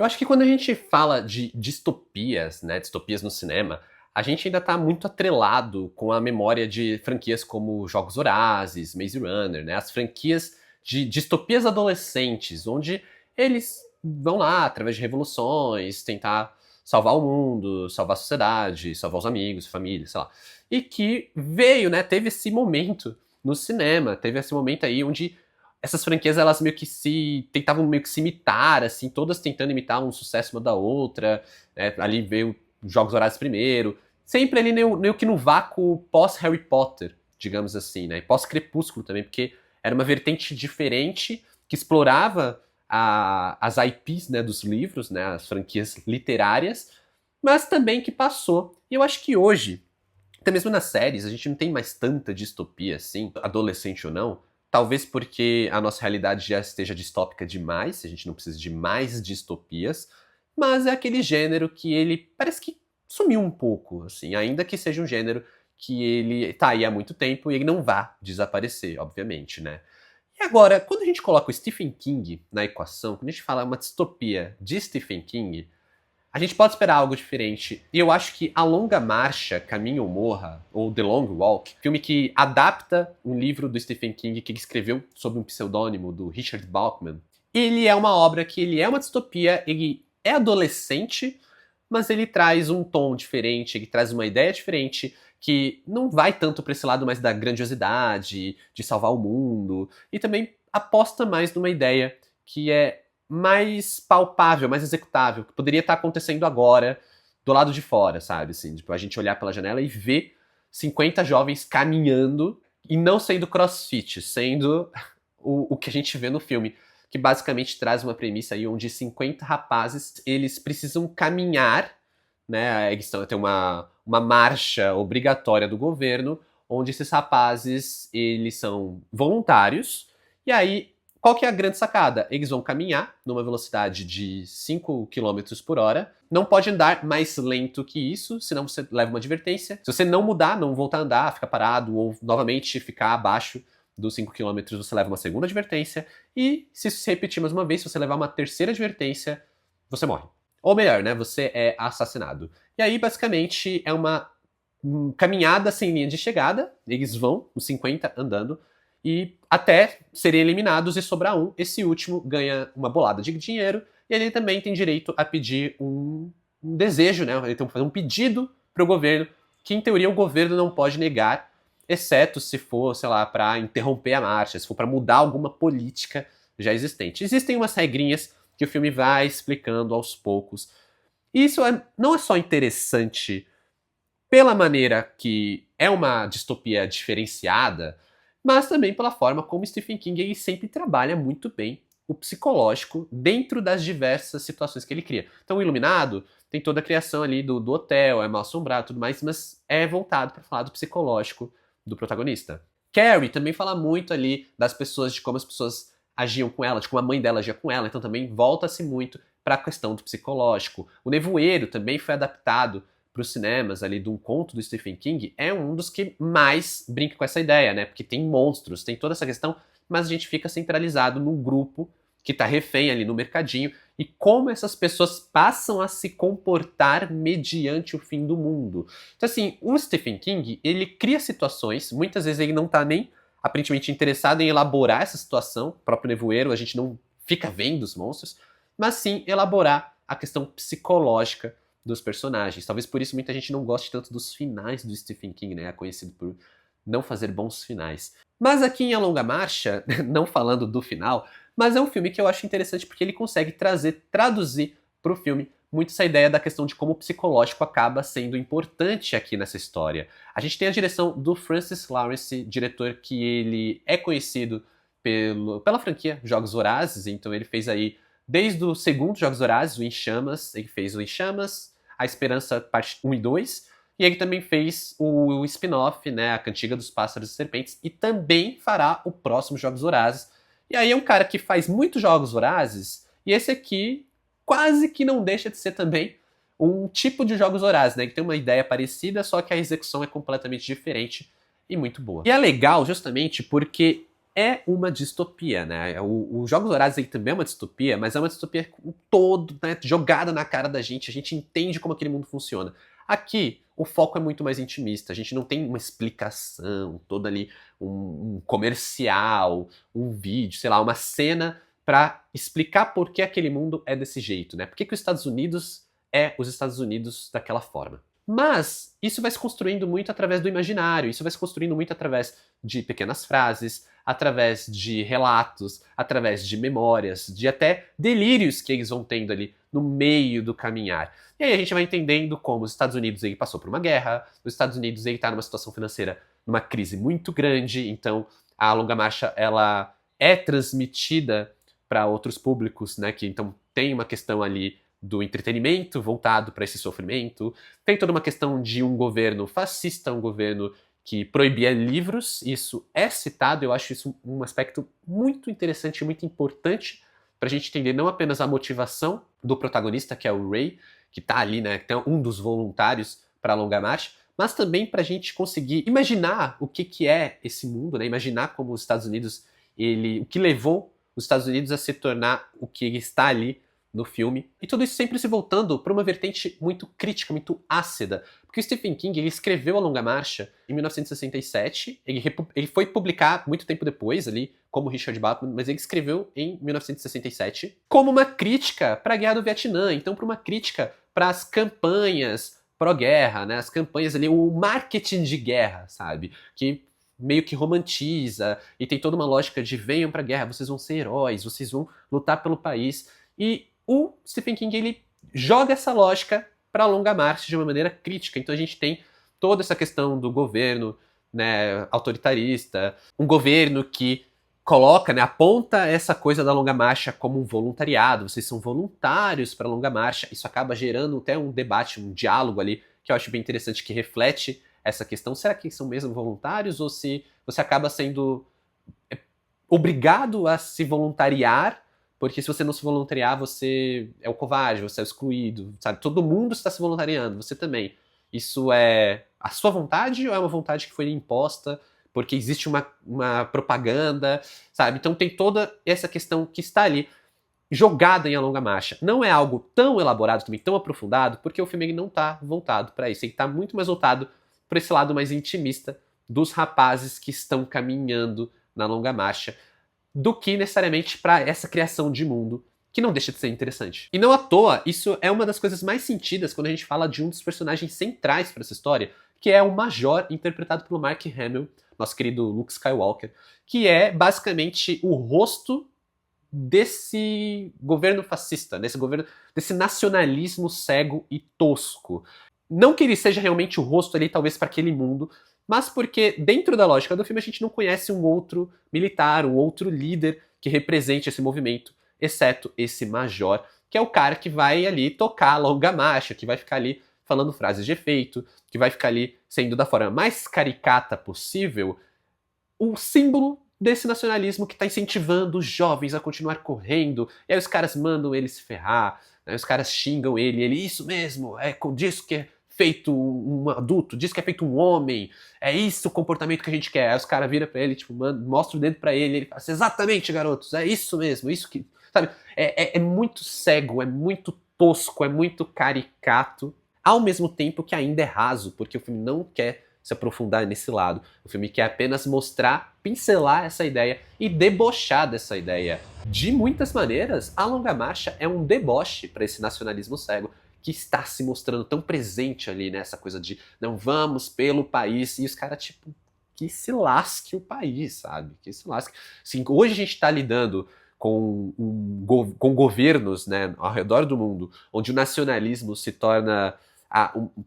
Eu acho que quando a gente fala de distopias, né, distopias no cinema, a gente ainda tá muito atrelado com a memória de franquias como Jogos Vorazes, Maze Runner, né, as franquias de distopias adolescentes, onde eles vão lá, através de revoluções, tentar salvar o mundo, salvar a sociedade, salvar os amigos, família, sei lá. E que veio, né, teve esse momento no cinema, teve esse momento aí onde essas franquias, elas meio que tentavam meio que se imitar, assim, todas tentando imitar um sucesso uma da outra, né? Ali veio Jogos Vorazes primeiro, sempre ali meio que no vácuo pós-Harry Potter, digamos assim, né? E pós-Crepúsculo também, porque era uma vertente diferente que explorava as IPs, né, dos livros, né, as franquias literárias, mas também que passou. E eu acho que hoje, até mesmo nas séries, a gente não tem mais tanta distopia assim, adolescente ou não. Talvez porque a nossa realidade já esteja distópica demais, a gente não precisa de mais distopias, mas é aquele gênero que ele parece que sumiu um pouco, assim, ainda que seja um gênero que ele tá aí há muito tempo e ele não vá desaparecer, obviamente, né? E agora, quando a gente coloca o Stephen King na equação, quando a gente fala uma distopia de Stephen King, a gente pode esperar algo diferente. E eu acho que A Longa Marcha, Caminho ou Morra, ou The Long Walk, filme que adapta um livro do Stephen King que ele escreveu sob um pseudônimo do Richard Bachman, ele é uma obra que ele é uma distopia, ele é adolescente, mas ele traz um tom diferente, ele traz uma ideia diferente, que não vai tanto para esse lado mais da grandiosidade, de salvar o mundo, e também aposta mais numa ideia que é mais palpável, mais executável, que poderia estar acontecendo agora, do lado de fora, sabe? Assim, tipo, a gente olhar pela janela e ver 50 jovens caminhando e não sendo crossfit, sendo o que a gente vê no filme, que basicamente traz uma premissa aí onde 50 rapazes, eles precisam caminhar, né? Eles tem uma marcha obrigatória do governo, onde esses rapazes, eles são voluntários, e aí qual que é a grande sacada? Eles vão caminhar numa velocidade de 5 quilômetros por hora. Não pode andar mais lento que isso, senão você leva uma advertência. Se você não mudar, não voltar a andar, ficar parado ou novamente ficar abaixo dos 5 quilômetros, você leva uma segunda advertência. E se isso se repetir mais uma vez, se você levar uma terceira advertência, você morre. Ou melhor, né? Você é assassinado. E aí, basicamente, é uma caminhada sem linha de chegada. Eles vão, os 50 andando, e até serem eliminados e sobrar um, esse último ganha uma bolada de dinheiro e ele também tem direito a pedir um desejo, né? Ele tem que fazer um pedido para o governo que, em teoria, o governo não pode negar, exceto se for, sei lá, para interromper a marcha, se for para mudar alguma política já existente. Existem umas regrinhas que o filme vai explicando aos poucos. E isso não é só interessante pela maneira que é uma distopia diferenciada, mas também pela forma como Stephen King ele sempre trabalha muito bem o psicológico dentro das diversas situações que ele cria. Então, o Iluminado tem toda a criação ali do hotel, é mal assombrado e tudo mais, mas é voltado para falar do psicológico do protagonista. Carrie também fala muito ali das pessoas, de como as pessoas agiam com ela, de como a mãe dela agia com ela, então também volta-se muito para a questão do psicológico. O Nevoeiro também foi adaptado para os cinemas ali de um conto do Stephen King, é um dos que mais brinca com essa ideia, né? Porque tem monstros, tem toda essa questão, mas a gente fica centralizado no grupo que tá refém ali no mercadinho e como essas pessoas passam a se comportar mediante o fim do mundo. Então, assim, o Stephen King, ele cria situações, muitas vezes ele não tá nem aparentemente interessado em elaborar essa situação, o próprio Nevoeiro, a gente não fica vendo os monstros, mas sim elaborar a questão psicológica dos personagens. Talvez por isso muita gente não goste tanto dos finais do Stephen King, né? É conhecido por não fazer bons finais. Mas aqui em A Longa Marcha, não falando do final, mas é um filme que eu acho interessante porque ele consegue traduzir para o filme muito essa ideia da questão de como o psicológico acaba sendo importante aqui nessa história. A gente tem a direção do Francis Lawrence, diretor que ele é conhecido pela franquia Jogos Vorazes, então ele fez aí desde o segundo Jogos Vorazes, o Em Chamas, ele fez o Em Chamas, A Esperança parte 1 e 2, e ele também fez o spin-off, né, A Cantiga dos Pássaros e Serpentes, e também fará o próximo Jogos Vorazes. E aí é um cara que faz muitos Jogos Vorazes, e esse aqui quase que não deixa de ser também um tipo de Jogos Vorazes, né, que tem uma ideia parecida, só que a execução é completamente diferente e muito boa. E é legal justamente porque é uma distopia, né? O Jogos Vorazes aí também é uma distopia, mas é uma distopia com todo, né, jogada na cara da gente, a gente entende como aquele mundo funciona. Aqui, o foco é muito mais intimista, a gente não tem uma explicação, toda ali, um comercial, um vídeo, sei lá, uma cena para explicar por que aquele mundo é desse jeito, né? Por que os Estados Unidos é os Estados Unidos daquela forma. Mas isso vai se construindo muito através do imaginário, isso vai se construindo muito através de pequenas frases, através de relatos, através de memórias, de até delírios que eles vão tendo ali no meio do caminhar. E aí a gente vai entendendo como os Estados Unidos ele passou por uma guerra, os Estados Unidos ele está numa situação financeira, numa crise muito grande, então a longa marcha ela é transmitida para outros públicos, né? Que então tem uma questão ali do entretenimento voltado para esse sofrimento, tem toda uma questão de um governo fascista, um governo que proibia livros, isso é citado, eu acho isso um aspecto muito interessante, muito importante para a gente entender não apenas a motivação do protagonista, que é o Ray, que está ali, né, que é um dos voluntários para a longa marcha, mas também para a gente conseguir imaginar o que é esse mundo, né, imaginar como os Estados Unidos, o que levou os Estados Unidos a se tornar o que ele está ali no filme. E tudo isso sempre se voltando para uma vertente muito crítica, muito ácida. Porque o Stephen King ele escreveu A Longa Marcha em 1967, ele foi publicar muito tempo depois ali, como Richard Bachman, mas ele escreveu em 1967 como uma crítica para a Guerra do Vietnã, então para uma crítica para as campanhas pró-guerra, né? As campanhas ali, o marketing de guerra, sabe? Que meio que romantiza e tem toda uma lógica de venham pra guerra, vocês vão ser heróis, vocês vão lutar pelo país. E o Stephen King ele joga essa lógica para a longa marcha de uma maneira crítica. Então a gente tem toda essa questão do governo, né, autoritarista, um governo que coloca, né, aponta essa coisa da longa marcha como um voluntariado, vocês são voluntários para a longa marcha. Isso acaba gerando até um debate, um diálogo ali, que eu acho bem interessante, que reflete essa questão. Será que são mesmo voluntários ou se você acaba sendo obrigado a se voluntariar, porque se você não se voluntariar, você é o covarde, você é o excluído, sabe? Todo mundo está se voluntariando, você também. Isso é a sua vontade ou é uma vontade que foi imposta porque existe uma propaganda, sabe? Então tem toda essa questão que está ali jogada em A Longa Marcha. Não é algo tão elaborado, também tão aprofundado, porque o filme ele não está voltado para isso. Ele está muito mais voltado para esse lado mais intimista dos rapazes que estão caminhando na longa marcha, do que necessariamente para essa criação de mundo, que não deixa de ser interessante. E não à toa, isso é uma das coisas mais sentidas quando a gente fala de um dos personagens centrais para essa história, que é o Major, interpretado pelo Mark Hamill, nosso querido Luke Skywalker, que é basicamente o rosto desse governo fascista, desse nacionalismo cego e tosco. Não que ele seja realmente o rosto ali, talvez, para aquele mundo, mas porque, dentro da lógica do filme, a gente não conhece um outro militar, um outro líder que represente esse movimento, exceto esse major, que é o cara que vai ali tocar a longa marcha, que vai ficar ali falando frases de efeito, que vai ficar ali sendo da forma mais caricata possível o símbolo desse nacionalismo que está incentivando os jovens a continuar correndo. E aí os caras mandam ele se ferrar, né? Os caras xingam ele, isso mesmo, é disso que é feito um adulto, disso que é feito um homem, é isso o comportamento que a gente quer. Aí os caras viram pra ele, tipo, mostra o dedo pra ele fala assim, exatamente, garotos, é isso mesmo, isso que... Sabe, é muito cego, é muito tosco, é muito caricato, ao mesmo tempo que ainda é raso, porque o filme não quer se aprofundar nesse lado. O filme quer apenas mostrar, pincelar essa ideia e debochar dessa ideia. De muitas maneiras, A Longa Marcha é um deboche para esse nacionalismo cego que está se mostrando tão presente ali nessa coisa de não vamos pelo país e os caras tipo que se lasque o país, sabe? Que se lasque. Assim, hoje a gente está lidando com governos, né, ao redor do mundo, onde o nacionalismo se torna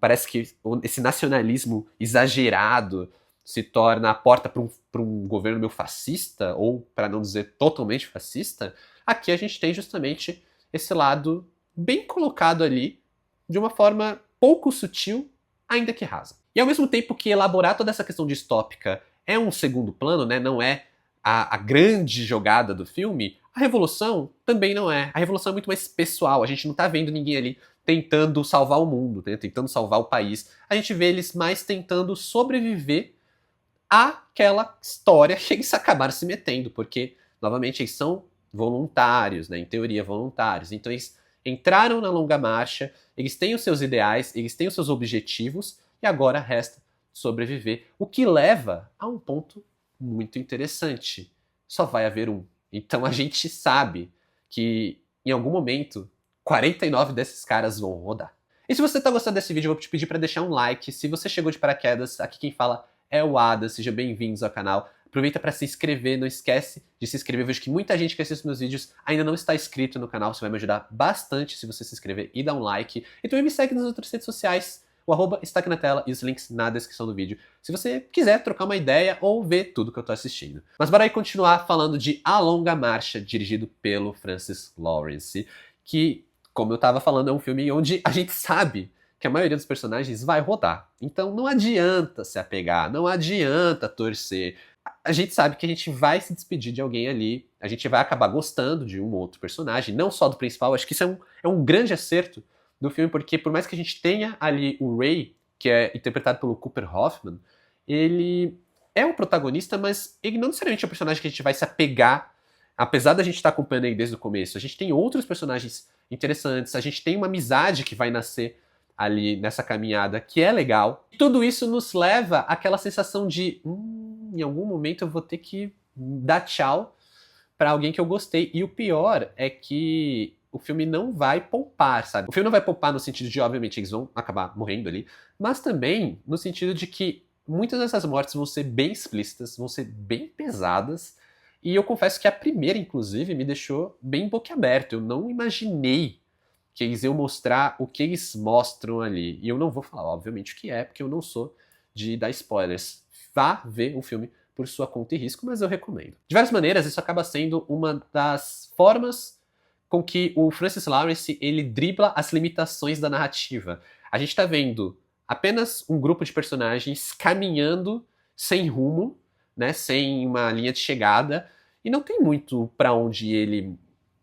parece que esse nacionalismo exagerado se torna a porta para um governo meio fascista, ou para não dizer totalmente fascista. Aqui a gente tem justamente esse lado bem colocado ali, de uma forma pouco sutil, ainda que rasa. E ao mesmo tempo que elaborar toda essa questão distópica é um segundo plano, né, não é a grande jogada do filme, a Revolução também não é. A Revolução é muito mais pessoal, a gente não tá vendo ninguém ali tentando salvar o mundo, né? Tentando salvar o país. A gente vê eles mais tentando sobreviver aquela história que eles acabaram se metendo, porque, novamente, eles são voluntários, né? Em teoria, voluntários. Então, eles entraram na longa marcha, eles têm os seus ideais, eles têm os seus objetivos, e agora resta sobreviver. O que leva a um ponto muito interessante. Só vai haver um. Então a gente sabe que em algum momento 49 desses caras vão rodar. E se você tá gostando desse vídeo, eu vou te pedir para deixar um like. Se você chegou de paraquedas, aqui quem fala é o Ada, seja bem-vindos ao canal. Aproveita para se inscrever, não esquece de se inscrever. Eu vejo que muita gente que assiste meus vídeos ainda não está inscrito no canal, você vai me ajudar bastante se você se inscrever e dar um like. E também me segue nas outras redes sociais, o arroba está aqui na tela e os links na descrição do vídeo, se você quiser trocar uma ideia ou ver tudo que eu tô assistindo. Mas bora aí continuar falando de A Longa Marcha, dirigido pelo Francis Lawrence, que, como eu tava falando, é um filme onde a gente sabe que a maioria dos personagens vai rodar. Então não adianta se apegar, não adianta torcer. A gente sabe que a gente vai se despedir de alguém ali, a gente vai acabar gostando de um ou outro personagem, não só do principal. Acho que isso é um grande acerto do filme, porque por mais que a gente tenha ali o Ray, que é interpretado pelo Cooper Hoffman, ele é o protagonista, mas ele não necessariamente é o personagem que a gente vai se apegar, apesar da gente estar acompanhando ele desde o começo. A gente tem outros personagens interessantes, a gente tem uma amizade que vai nascer ali nessa caminhada, que é legal. E tudo isso nos leva àquela sensação de em algum momento eu vou ter que dar tchau para alguém que eu gostei. E o pior é que o filme não vai poupar, sabe? O filme não vai poupar no sentido de, obviamente, eles vão acabar morrendo ali, mas também no sentido de que muitas dessas mortes vão ser bem explícitas, vão ser bem pesadas, e eu confesso que a primeira, inclusive, me deixou bem boquiaberto. Eu não imaginei que eles iam mostrar o que eles mostram ali. E eu não vou falar, obviamente, o que é, porque eu não sou de dar spoilers. Vá ver o filme por sua conta e risco, mas eu recomendo. De várias maneiras, isso acaba sendo uma das formas com que o Francis Lawrence ele dribla as limitações da narrativa. A gente está vendo apenas um grupo de personagens caminhando sem rumo, né, sem uma linha de chegada, e não tem muito para onde ele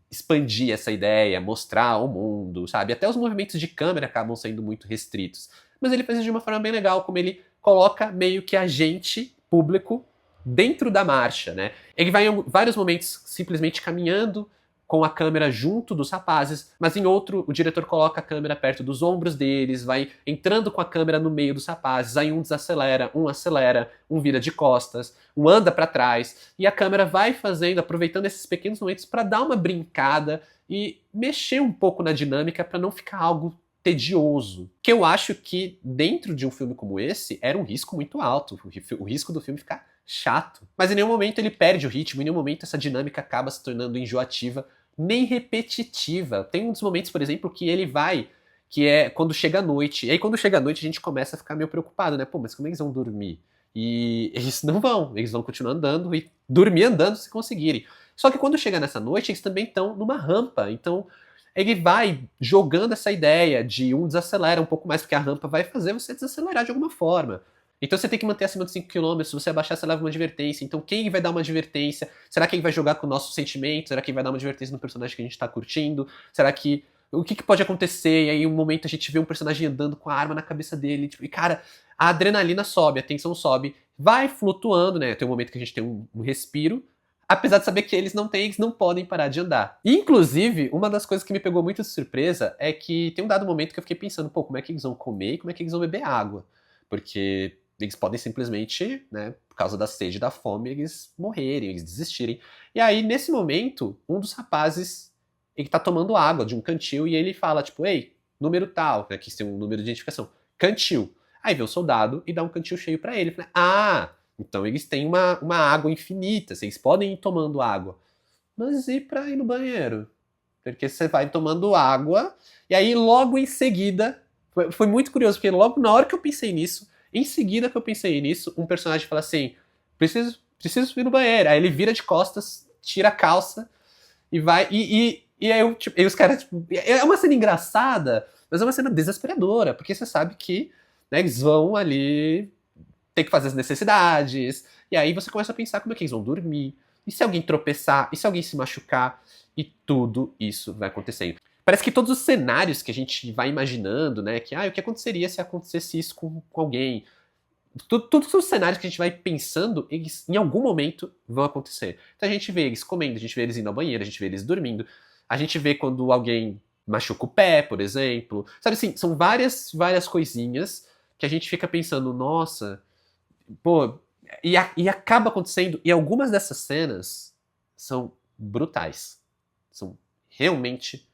expandir essa ideia, mostrar o mundo, sabe? Até os movimentos de câmera acabam sendo muito restritos. Mas ele faz isso de uma forma bem legal, como ele coloca meio que a gente, público, dentro da marcha, né? Ele vai em vários momentos simplesmente caminhando com a câmera junto dos rapazes, mas em outro o diretor coloca a câmera perto dos ombros deles, vai entrando com a câmera no meio dos rapazes, aí um desacelera, um acelera, um vira de costas, um anda para trás, e a câmera vai fazendo, aproveitando esses pequenos momentos para dar uma brincada e mexer um pouco na dinâmica para não ficar algo tedioso. Que eu acho que dentro de um filme como esse era um risco muito alto, o risco do filme ficar chato. Mas em nenhum momento ele perde o ritmo, em nenhum momento essa dinâmica acaba se tornando enjoativa, nem repetitiva. Tem um dos momentos, por exemplo, que ele vai, que é quando chega a noite. E aí quando chega a noite a gente começa a ficar meio preocupado, né? Pô, mas como eles vão dormir? E eles não vão, eles vão continuar andando e dormir andando se conseguirem. Só que quando chega nessa noite, eles também estão numa rampa, então ele vai jogando essa ideia de um desacelera um pouco mais, porque a rampa vai fazer você desacelerar de alguma forma. Então você tem que manter acima de 5 km, se você abaixar você leva uma advertência. Então quem vai dar uma advertência? Será que ele vai jogar com o nosso sentimento? Será que ele vai dar uma advertência no personagem que a gente tá curtindo? Será que... O que pode acontecer? E aí um momento a gente vê um personagem andando com a arma na cabeça dele, tipo, e cara, a adrenalina sobe, a tensão sobe, vai flutuando, né? Tem um momento que a gente tem um respiro, apesar de saber que eles não podem parar de andar. E, inclusive, uma das coisas que me pegou muito de surpresa é que tem um dado momento que eu fiquei pensando, pô, como é que eles vão comer e como é que eles vão beber água? Porque eles podem simplesmente, né, por causa da sede e da fome, eles morrerem, eles desistirem. E aí, nesse momento, um dos rapazes, ele tá tomando água de um cantil e ele fala, tipo, ei, número tal, né, que tem um número de identificação, cantil. Aí vem o soldado e dá um cantil cheio pra ele. Fala, então eles têm uma água infinita, vocês podem ir tomando água. Mas e pra ir no banheiro? Porque você vai tomando água, e aí logo em seguida, foi muito curioso, porque logo na hora que eu pensei nisso, em seguida que eu pensei nisso, um personagem fala assim, preciso ir no banheiro. Aí ele vira de costas, tira a calça, e vai, e aí, tipo, e os caras, tipo, é uma cena engraçada, mas é uma cena desesperadora, porque você sabe que, né, eles vão ali ter que fazer as necessidades, e aí você começa a pensar como é que eles vão dormir, e se alguém tropeçar, e se alguém se machucar, e tudo isso vai acontecendo. Parece que todos os cenários que a gente vai imaginando, né, que o que aconteceria se acontecesse isso com alguém, Todos os cenários que a gente vai pensando, eles em algum momento vão acontecer. Então a gente vê eles comendo, a gente vê eles indo ao banheiro, a gente vê eles dormindo, a gente vê quando alguém machuca o pé, por exemplo. Sabe assim, são várias coisinhas que a gente fica pensando, nossa, pô, e acaba acontecendo, e algumas dessas cenas são brutais. São realmente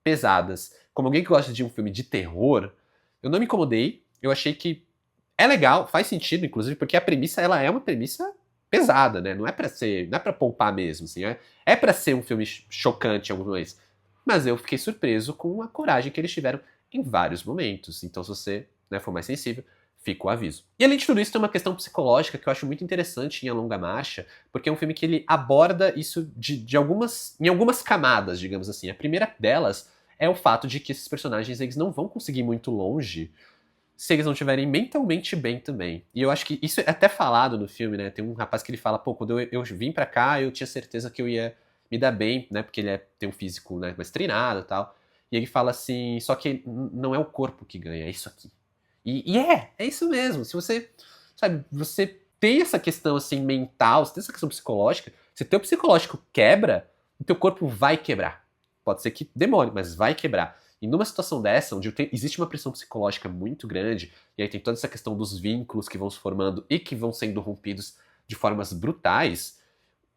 pesadas. Como alguém que gosta de um filme de terror, eu não me incomodei, eu achei que é legal, faz sentido, inclusive, porque a premissa, ela é uma premissa pesada, né? Não é pra ser, não é pra poupar mesmo, assim, é pra ser um filme chocante em alguns momentos. Mas eu fiquei surpreso com a coragem que eles tiveram em vários momentos. Então, se você, né, for mais sensível, fica o aviso. E além de tudo isso, tem uma questão psicológica que eu acho muito interessante em A Longa Marcha, porque é um filme que ele aborda isso em algumas camadas, digamos assim. A primeira delas é o fato de que esses personagens eles não vão conseguir ir muito longe se eles não estiverem mentalmente bem também. E eu acho que isso é até falado no filme, né? Tem um rapaz que ele fala, pô, quando eu vim pra cá, eu tinha certeza que eu ia me dar bem, né? Porque ele tem um físico, né, mais treinado e tal. E ele fala assim, só que não é o corpo que ganha, é isso aqui. É isso mesmo. Se você, sabe, você tem essa questão assim mental, você tem essa questão psicológica, se teu psicológico quebra, o teu corpo vai quebrar. Pode ser que demore, mas vai quebrar. E numa situação dessa, onde existe uma pressão psicológica muito grande, e aí tem toda essa questão dos vínculos que vão se formando e que vão sendo rompidos de formas brutais,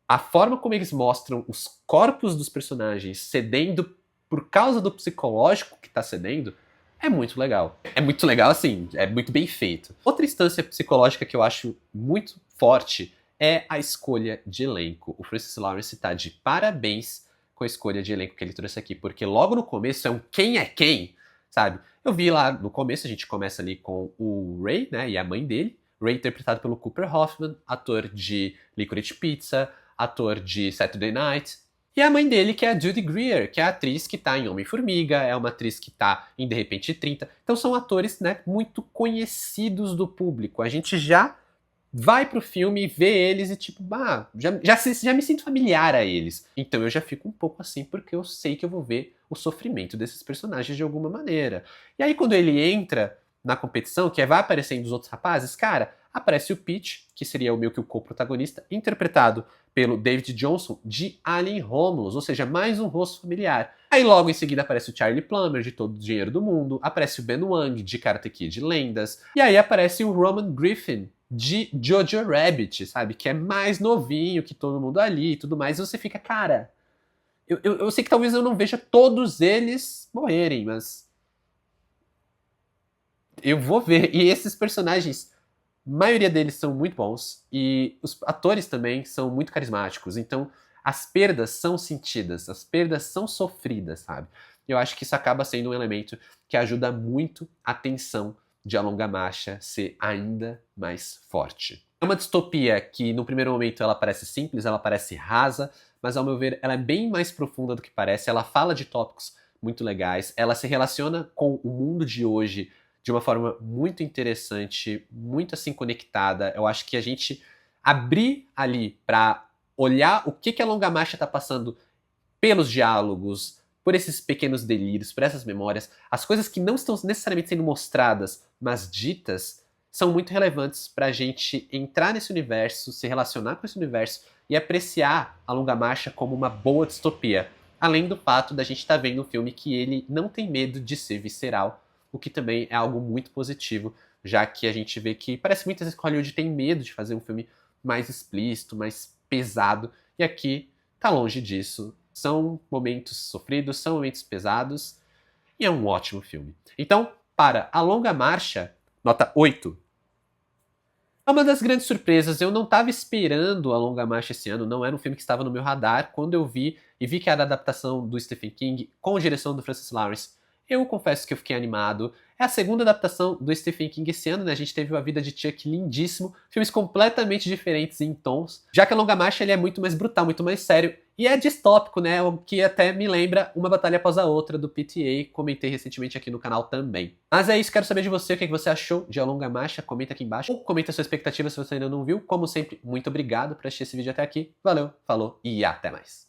a forma como eles mostram os corpos dos personagens cedendo por causa do psicológico que tá cedendo é muito legal. É muito legal, assim, é muito bem feito. Outra instância psicológica que eu acho muito forte é a escolha de elenco. O Francis Lawrence tá de parabéns com a escolha de elenco que ele trouxe aqui, porque logo no começo é um quem é quem, sabe? Eu vi lá no começo, a gente começa ali com o Ray, né, e a mãe dele. Ray interpretado pelo Cooper Hoffman, ator de Licorice Pizza, ator de Saturday Night. E a mãe dele, que é a Judy Greer, que é a atriz que tá em Homem-Formiga, é uma atriz que tá em De Repente 30. Então são atores, né, muito conhecidos do público. A gente já vai pro filme, vê eles e tipo, já me sinto familiar a eles. Então eu já fico um pouco assim, porque eu sei que eu vou ver o sofrimento desses personagens de alguma maneira. E aí quando ele entra na competição, que vai aparecendo os outros rapazes, cara, aparece o Pete, que seria o meio que o co-protagonista, interpretado pelo David Johnson de Alien Romulus, ou seja, mais um rosto familiar. Aí logo em seguida aparece o Charlie Plummer, de Todo o Dinheiro do Mundo, aparece o Ben Wang, de Karate Kid Lendas, e aí aparece o Roman Griffin, de Jojo Rabbit, sabe? Que é mais novinho que todo mundo ali e tudo mais, e você fica, cara, eu sei que talvez eu não veja todos eles morrerem, mas eu vou ver. E esses personagens, a maioria deles são muito bons e os atores também são muito carismáticos. Então, as perdas são sentidas, as perdas são sofridas, sabe? Eu acho que isso acaba sendo um elemento que ajuda muito a tensão de A Longa Marcha ser ainda mais forte. É uma distopia que, no primeiro momento, ela parece simples, ela parece rasa, mas, ao meu ver, ela é bem mais profunda do que parece. Ela fala de tópicos muito legais, ela se relaciona com o mundo de hoje de uma forma muito interessante, muito assim conectada. Eu acho que a gente abrir ali para olhar o que a Longa Marcha está passando pelos diálogos, por esses pequenos delírios, por essas memórias, as coisas que não estão necessariamente sendo mostradas, mas ditas, são muito relevantes para a gente entrar nesse universo, se relacionar com esse universo e apreciar a Longa Marcha como uma boa distopia. Além do fato da gente estar vendo um filme que ele não tem medo de ser visceral, o que também é algo muito positivo, já que a gente vê que parece muitas vezes que Hollywood tem medo de fazer um filme mais explícito, mais pesado, e aqui tá longe disso. São momentos sofridos, são momentos pesados, e é um ótimo filme. Então, para A Longa Marcha, nota 8. É uma das grandes surpresas, eu não estava esperando A Longa Marcha esse ano, não era um filme que estava no meu radar. Quando eu vi e vi que era a adaptação do Stephen King com direção do Francis Lawrence, eu confesso que eu fiquei animado. É a segunda adaptação do Stephen King esse ano, né? A gente teve A Vida de Chuck lindíssimo, filmes completamente diferentes em tons. Já que A Longa Marcha ele é muito mais brutal, muito mais sério, e é distópico, né? O que até me lembra Uma Batalha Após a Outra, do PTA, comentei recentemente aqui no canal também. Mas é isso, quero saber de você, o que você achou de A Longa Marcha, comenta aqui embaixo, ou comenta a sua expectativa se você ainda não viu. Como sempre, muito obrigado por assistir esse vídeo até aqui, valeu, falou e até mais.